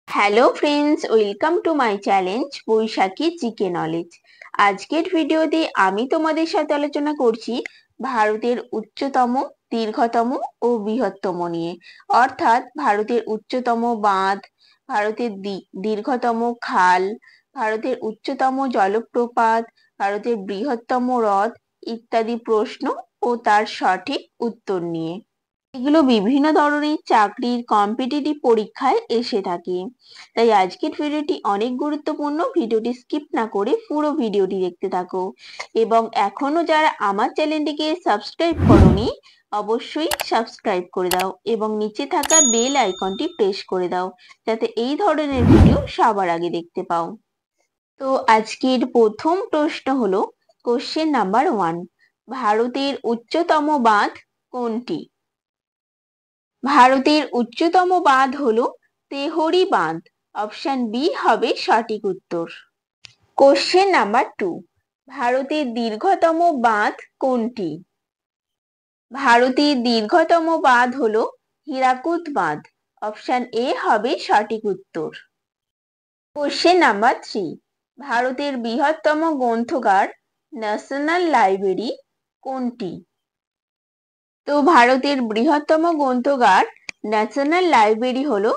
Hello friends, welcome to my challenge Baishakhi GK knowledge. আজকের ভিডিওতে আমি তোমাদের সাথে আলোচনা করছি ভারতের উচ্চতম, দীর্ঘতম ও বৃহত্তম নিয়ে। অর্থাৎ ভারতের উচ্চতম বাঁধ, ভারতের দীর্ঘতম খাল, ভারতের উচ্চতম জলপ্রপাত, ভারতের বৃহত্তম হ্রদ ইত্যাদি প্রশ্ন ও তার সঠিক উত্তর নিয়ে। এগুলো বিভিন্ন ধরনের চাকরির কম্পিটিটিভ পরীক্ষায় এসে থাকে। তাই আজকের ভিডিওটি অনেক গুরুত্বপূর্ণ। ভিডিওটি স্কিপ না করে পুরো ভিডিওটি দেখতে থাকো এবং এখনো যারা আমার চ্যানেলটিকে সাবস্ক্রাইব করোনি অবশ্যই সাবস্ক্রাইব করে দাও এবং নিচে থাকা বেল আইকনটি প্রেস করে দাও যাতে এই ধরনের ভিডিও সবার আগে দেখতে পাও। তো আজকের প্রথম প্রশ্ন হলো কোশ্চেন নাম্বার 1, ভারতের উচ্চতম বাঁধ কোনটি? ভারতের উচ্চতম বাঁধ হলো তেহরি বাঁধ। অপশন বি হবে সঠিক উত্তর। কোশ্চেন নাম্বার 2, ভারতের দীর্ঘতম বাঁধ কোনটি? ভারতের দীর্ঘতম বাঁধ হলো হীরাকুদ বাঁধ। অপশন এ হবে সঠিক উত্তর। কোশ্চেন নাম্বার 3, ভারতের বৃহত্তম গ্রন্থাগার ন্যাশনাল লাইব্রেরি কোনটি? তো ভারতের বৃহত্তম গ্রন্থাগার ন্যাশনাল লাইব্রেরি হলো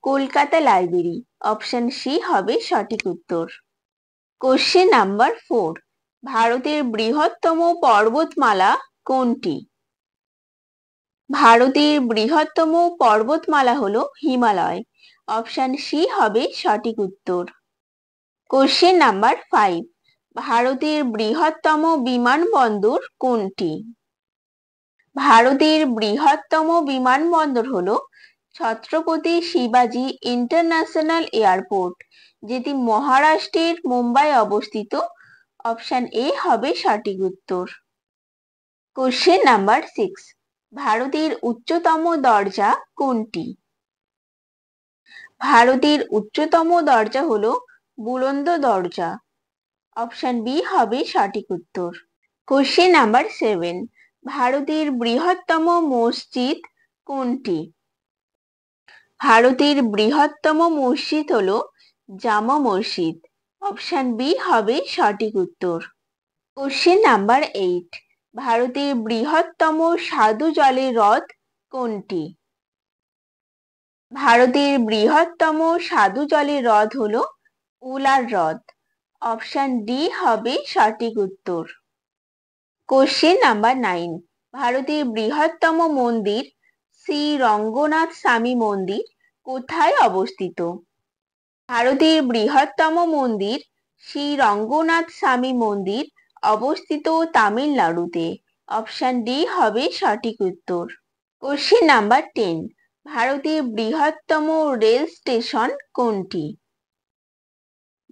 কলকাতা লাইব্রেরি। অপশন সি হবে সঠিক উত্তর। কোশ্চেন নাম্বার 4, ভারতের বৃহত্তম পর্বতমালা কোনটি? ভারতের বৃহত্তম পর্বতমালা হলো হিমালয়। অপশন সি হবে সঠিক উত্তর। কোশ্চেন নাম্বার 5, ভারতের বৃহত্তম বিমানবন্দর কোনটি? ভারতের বৃহত্তম বিমানবন্দর হলো ছত্রপতি শিবাজি ইন্টারন্যাশনাল এয়ারপোর্ট, যেটি মহারাষ্ট্রের মুম্বাই অবস্থিত। অপশন এ হবে সঠিক উত্তর। কোশ্চেন নাম্বার 6, ভারতের উচ্চতম দরজা কোনটি? ভারতের উচ্চতম দরজা হলো বুলন্দ দরজা। অপশন বি হবে সঠিক উত্তর। কোশ্চেন নাম্বার 7, ভারতের বৃহত্তম মসজিদ কোনটি? ভারতের বৃহত্তম মসজিদ হলো জামা মসজিদ। অপশন বি হবে সঠিক উত্তর। কোশ্চেন নাম্বার 8, ভারতের বৃহত্তম স্বাদু জলের হ্রদ কোনটি? ভারতের বৃহত্তম স্বাদু জলের হ্রদ হলো উলার হ্রদ। অপশন ডি হবে সঠিক উত্তর। কোশ্চেন নাম্বার 9, ভারতের বৃহত্তম মন্দির শ্রী রঙ্গনাথ স্বামী মন্দির কোথায় অবস্থিত? ভারতের বৃহত্তম মন্দির শ্রী রঙ্গনাথ স্বামী মন্দির অবস্থিত তামিলনাড়ুতে। অপশন ডি হবে সঠিক উত্তর। কোশ্চেন নাম্বার 10, ভারতের বৃহত্তম রেল স্টেশন কোনটি?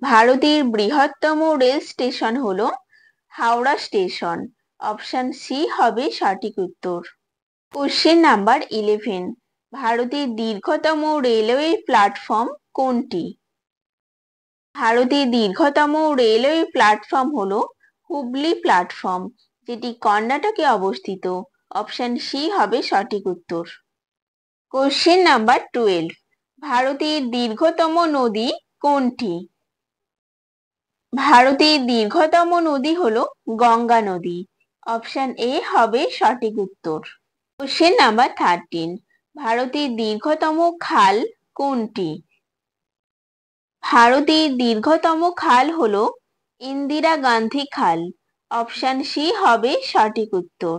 ভারতের বৃহত্তম রেল স্টেশন হলো হাওড়া স্টেশন। অপশন সি হবে সঠিক উত্তর। কোশ্চেন নাম্বার 11, ভারতের দীর্ঘতম রেলওয়ে প্ল্যাটফর্ম কোনটি? ভারতের দীর্ঘতম রেলওয়ে প্ল্যাটফর্ম হলো হুবলি প্ল্যাটফর্ম, যেটি কর্ণাটকে অবস্থিত। অপশন সি হবে সঠিক উত্তর। কোশ্চেন নাম্বার 12, ভারতের দীর্ঘতম নদী কোনটি? ভারতের দীর্ঘতম নদী হলো গঙ্গা নদী। অপশন এ হবে সঠিক উত্তর। কোশ্চেন নাম্বার 13, ভারতের দীর্ঘতম খাল কোনটি? ভারতের দীর্ঘতম খাল হলো ইন্দিরা গান্ধী খাল। অপশন সি হবে সঠিক উত্তর।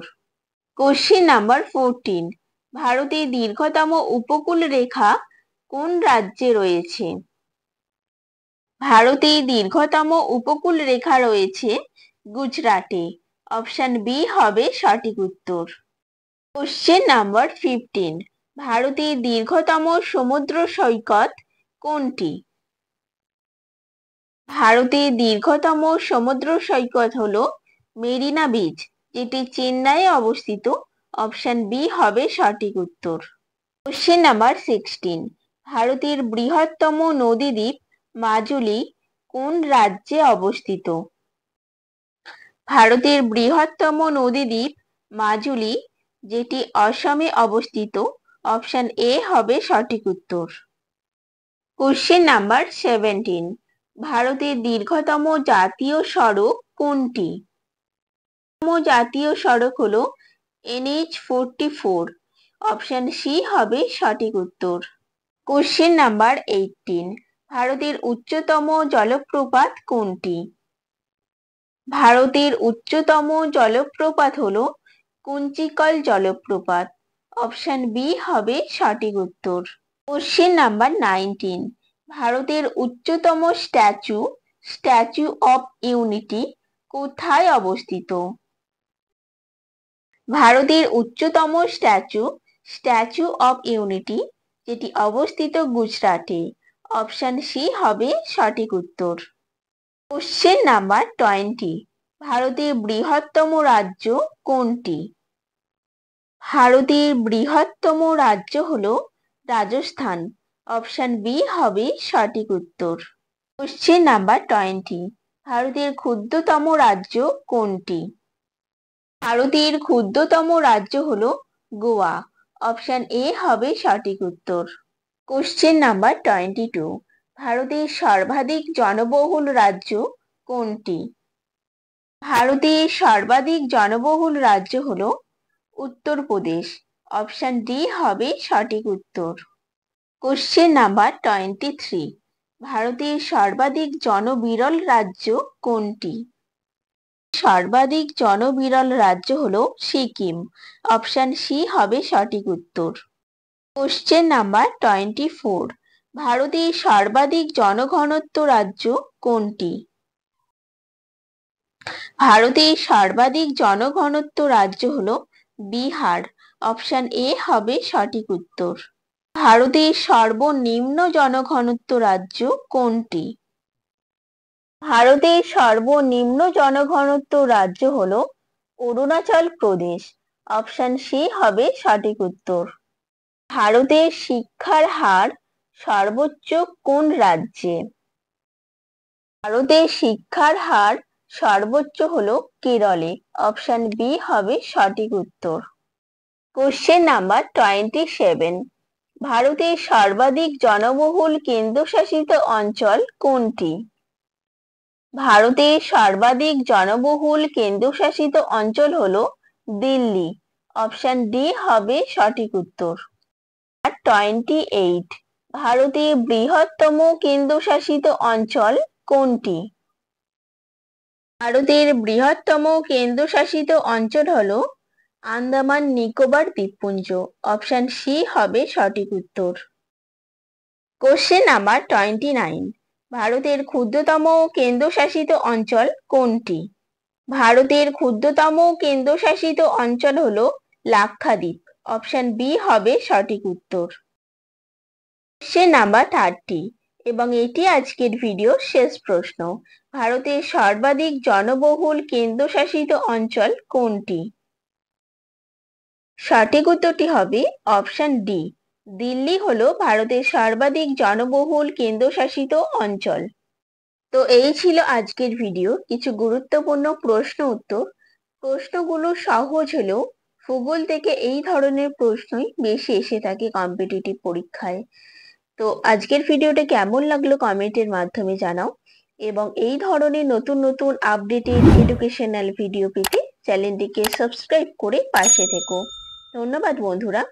কোশ্চেন নাম্বার 14, ভারতের দীর্ঘতম উপকূল রেখা কোন রাজ্যে রয়েছে? ভারতের দীর্ঘতম উপকূল রেখা রয়েছে গুজরাটে। অপশন বি হবে সঠিক উত্তর। কোশ্চেন নাম্বার 15, ভারতের দীর্ঘতম সমুদ্র সৈকত কোনটি? ভারতের দীর্ঘতম সমুদ্র সৈকত হলো মেরিনা বিচ, যেটি চেন্নাইয়ে অবস্থিত। অপশন বি হবে সঠিক উত্তর। কোশ্চেন নাম্বার 16, ভারতের বৃহত্তম নদীদ্বীপ মাজুলি কোন রাজ্যে অবস্থিত? ভারতের বৃহত্তম নদীদ্বীপ মাজুলি, যেটি অসমে অবস্থিত। অপশন এ হবে সঠিক উত্তর। কোশ্চেন নাম্বার 17, ভারতের দীর্ঘতম জাতীয় সড়ক কোনটি? জাতীয় সড়ক হলো NH44। অপশন সি হবে সঠিক উত্তর। কোশ্চেন নাম্বার 18, ভারতের উচ্চতম জলপ্রপাত কোনটি? ভারতের উচ্চতম জলপ্রপাত হলো কুঞ্চিকল জলপ্রপাত। অপশন বি হবে সঠিক উত্তর। কোশ্চেন নাম্বার 19, ভারতের উচ্চতম স্ট্যাচু অফ ইউনিটি কোথায় অবস্থিত? ভারতের উচ্চতম স্ট্যাচু অফ ইউনিটি যেটি অবস্থিত গুজরাটে। অপশন সি হবে সঠিক উত্তর। কোশ্চেন নাম্বার 20, ভারতের বৃহত্তম রাজ্য কোনটি? ভারতের বৃহত্তম রাজ্য হলো রাজস্থান। অপশন বি হবে সঠিক উত্তর। কোশ্চেন নাম্বার 20, ভারতের ক্ষুদ্রতম রাজ্য কোনটি? ভারতের ক্ষুদ্রতম রাজ্য হলো গোয়া। অপশন এ হবে সঠিক উত্তর। কোশ্চেন নাম্বার 22, ভারতের সর্বাধিক জনবহুল রাজ্য কোনটি? ভারতের সর্বাধিক জনবহুল রাজ্য হলো উত্তরপ্রদেশ। অপশন ডি হবে সঠিক উত্তর। কোশ্চেন নাম্বার 23, ভারতের সর্বাধিক জনবিরল রাজ্য কোনটি? সর্বাধিক জনবিরল রাজ্য হলো সিকিম। অপশন সি হবে সঠিক উত্তর। কোশ্চেন নাম্বার 24, ভারতের সর্বাধিক জনঘনত্ব রাজ্য কোনটি? ভারতের সর্বাধিক জনঘনত্ব রাজ্য হলো বিহার। অপশন এ হবে সঠিক উত্তর। ভারতের সর্বনিম্ন জনঘনত্ব রাজ্য কোনটি? ভারতের সর্বনিম্ন জনঘনত্ব রাজ্য হলো অরুণাচল প্রদেশ। অপশন সি হবে সঠিক উত্তর। ভারতের শিক্ষার হার সর্বোচ্চ কোন রাজ্যে? ভারতের শিক্ষার হার সর্বোচ্চ হলো কেরলে। অপশন বি হবে সঠিক উত্তর। কোশ্চেন নাম্বার 27, ভারতের সর্বাধিক জনবহুল কেন্দ্রশাসিত অঞ্চল কোনটি? ভারতের সর্বাধিক জনবহুল কেন্দ্রশাসিত অঞ্চল হলো দিল্লি। অপশন ডি হবে সঠিক উত্তর। 28, ভারতের বৃহত্তম কেন্দ্রশাসিত অঞ্চল কোনটি? ভারতের বৃহত্তম কেন্দ্রশাসিত অঞ্চল হলো আন্দামান নিকোবর দ্বীপপুঞ্জ। অপশন সি হবে সঠিক উত্তর। কোশ্চেন নাম্বার 29, ভারতের ক্ষুদ্রতম কেন্দ্রশাসিত অঞ্চল কোনটি? ভারতের ক্ষুদ্রতম কেন্দ্রশাসিত অঞ্চল হলো লাক্ষাদ্বীপ। অপশন বি হবে সঠিক উত্তর। কোশ্চেন নাম্বার 30, এবং এটি আজকের ভিডিও শেষ প্রশ্ন, ভারতের সর্বাধিক জনবহুল কেন্দ্রশাসিত অঞ্চল কোনটি? সঠিক উত্তরটি হবে অপশন ডি, দিল্লি হলো ভারতের সর্বাধিক জনবহুল কেন্দ্রশাসিত অঞ্চল। তো এই ছিল আজকের ভিডিও। কিছু গুরুত্বপূর্ণ প্রশ্ন উত্তর। প্রশ্নগুলো সহজ হলেও ভূগোল থেকে এই ধরনের প্রশ্নই বেশি এসে থাকে কম্পিটিটিভ পরীক্ষায়। তো আজকের ভিডিওটা কেমন লাগলো কমেন্টের মাধ্যমে জানাও, এবং এই ধরনের নতুন নতুন আপডেটেড এডুকেশনাল ভিডিও পেতে চ্যানেলটিকে সাবস্ক্রাইব করে পাশে থেকো। ধন্যবাদ বন্ধুরা।